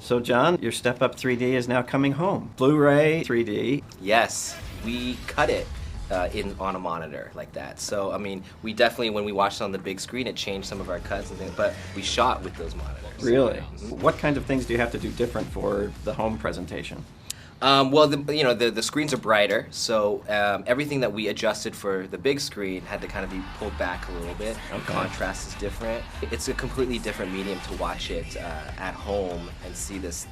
So John, your Step Up 3D is now coming home. Blu-ray 3D. Yes, we cut it on a monitor like that. So, I mean, we definitely, when we watched it on the big screen, it changed some of our cuts and things, but we shot with those monitors. Really? What kind of things do you have to do different for the home presentation? Well, the screens are brighter, so everything that we adjusted for the big screen had to kind of be pulled back a little bit. Okay. Contrast is different. It's a completely different medium to watch it at home and see this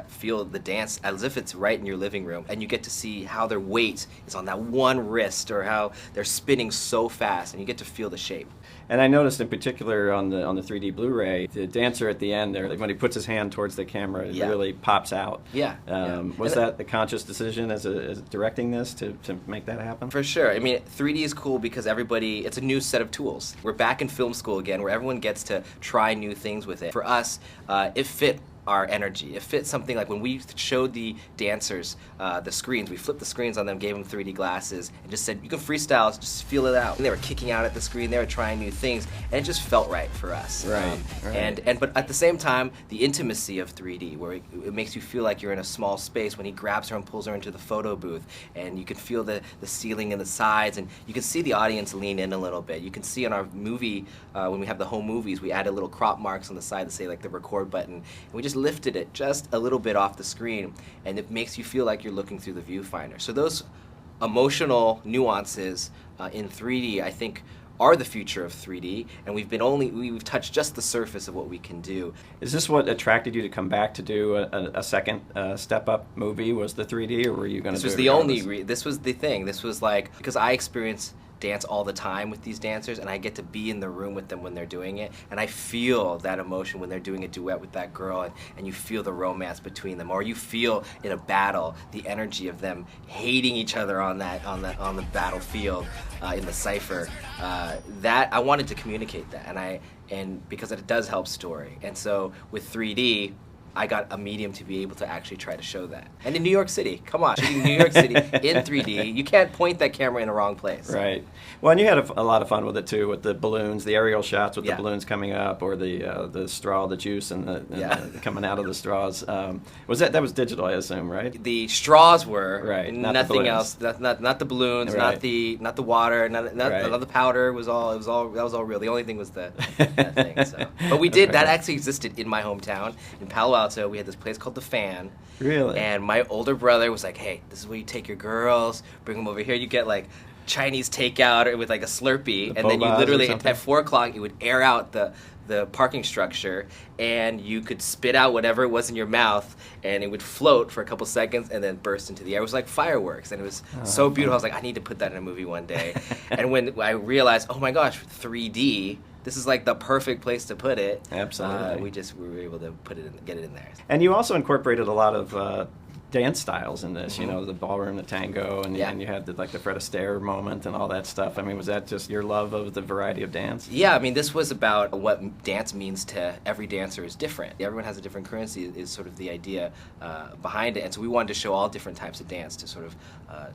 feel the dance as if it's right in your living room, and you get to see how their weight is on that one wrist or how they're spinning so fast, and you get to feel the shape. And I noticed in particular on the 3D Blu-ray, the dancer at the end there, when he puts his hand towards the camera, it really pops out. Yeah. Was that a conscious decision as directing this to make that happen? For sure. I mean, 3D is cool because it's a new set of tools. We're back in film school again, where everyone gets to try new things with it. For us, it fit our energy. It fit something like when we showed the dancers the screens, we flipped the screens on them, gave them 3D glasses, and just said, you can freestyle, just feel it out. And they were kicking out at the screen, they were trying new things, and it just felt right for us. Right. But at the same time, the intimacy of 3D, where it makes you feel like you're in a small space when he grabs her and pulls her into the photo booth, and you can feel the ceiling and the sides, and you can see the audience lean in a little bit. You can see in our movie, when we have the home movies, we added little crop marks on the side that say like the record button, and we just lifted it just a little bit off the screen, and it makes you feel like you're looking through the viewfinder. So those emotional nuances in 3D, I think, are the future of 3D, and we've touched just the surface of what we can do. Is this what attracted you to come back to do a second Step Up movie? Was the 3D, or were you going to do it? This was the thing. This was like, because I experience dance all the time with these dancers, and I get to be in the room with them when they're doing it, and I feel that emotion when they're doing a duet with that girl, and you feel the romance between them, or you feel in a battle the energy of them hating each other on the battlefield in the cipher. That I wanted to communicate that, and because it does help story, and so with 3D. I got a medium to be able to actually try to show that. And in New York City, come on, shooting New York City in 3D, you can't point that camera in the wrong place. Right. Well, and you had a lot of fun with it too, with the balloons, the aerial shots with the balloons coming up, or the straw, the juice, and the coming out of the straws. That was digital, I assume, right? The straws were right. Nothing else. Not the balloons, right. not the water, not the powder. That was all real. The only thing was that thing. So. But we did that actually existed in my hometown in Palo Alto. We had this place called The Fan. Really? And my older brother was like, hey, this is where you take your girls, bring them over here. You get like Chinese takeout with like a Slurpee, and then you literally at 4 o'clock you would air out the parking structure, and you could spit out whatever it was in your mouth, and it would float for a couple seconds and then burst into the air. It was like fireworks, and it was so beautiful. I was like, I need to put that in a movie one day. And when I realized, oh my gosh, 3D, this is like the perfect place to put it. Absolutely. We were able to get it in there. And you also incorporated a lot of dance styles in this, the ballroom, the tango, and you had the Fred Astaire moment and all that stuff. I mean, was that just your love of the variety of dance? Yeah, I mean, this was about what dance means to every dancer is different. Everyone has a different currency is sort of the idea behind it, and so we wanted to show all different types of dance to sort of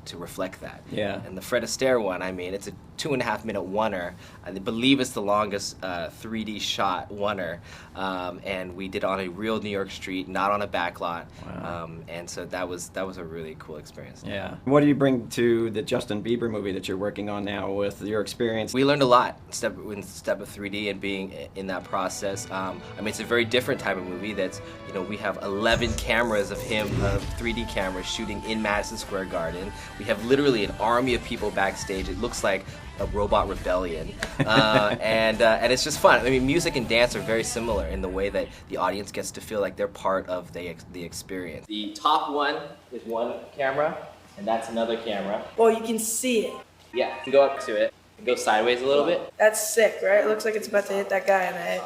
to reflect that. Yeah. And the Fred Astaire one, I mean, it's a 2.5-minute oneer. I believe it's the longest 3D shot oneer, and we did it on a real New York street, not on a backlot. Wow. And so that was a really cool experience. Yeah. What do you bring to the Justin Bieber movie that you're working on now with your experience? We learned a lot in Step of 3D and being in that process. I mean, it's a very different type of movie. We have 11 cameras of him, 3D cameras shooting in Madison Square Garden. We have literally an army of people backstage. It looks like a robot rebellion, and it's just fun. I mean, music and dance are very similar in the way that the audience gets to feel like they're part of the experience. The top one is one camera, and that's another camera. Well, you can see it. Yeah, you can go up to it and go sideways a little bit. That's sick, right? It looks like it's about to hit that guy in the head.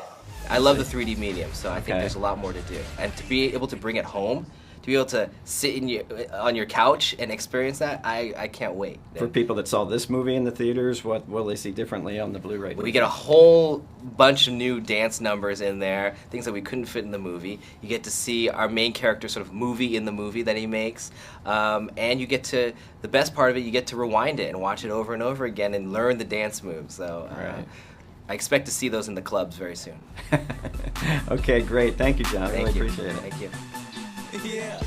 I love the 3D medium, so I think there's a lot more to do. And to be able to bring it home, to be able to sit on your couch and experience that, I can't wait. For people that saw this movie in the theaters, what will they see differently on the Blu-ray? We get a whole bunch of new dance numbers in there, things that we couldn't fit in the movie. You get to see our main character sort of movie in the movie that he makes, and you get to, the best part of it, you get to rewind it and watch it over and over again and learn the dance moves. So I expect to see those in the clubs very soon. Okay, great. Thank you, John. Thank Really you. appreciate it. Thank you. Yeah.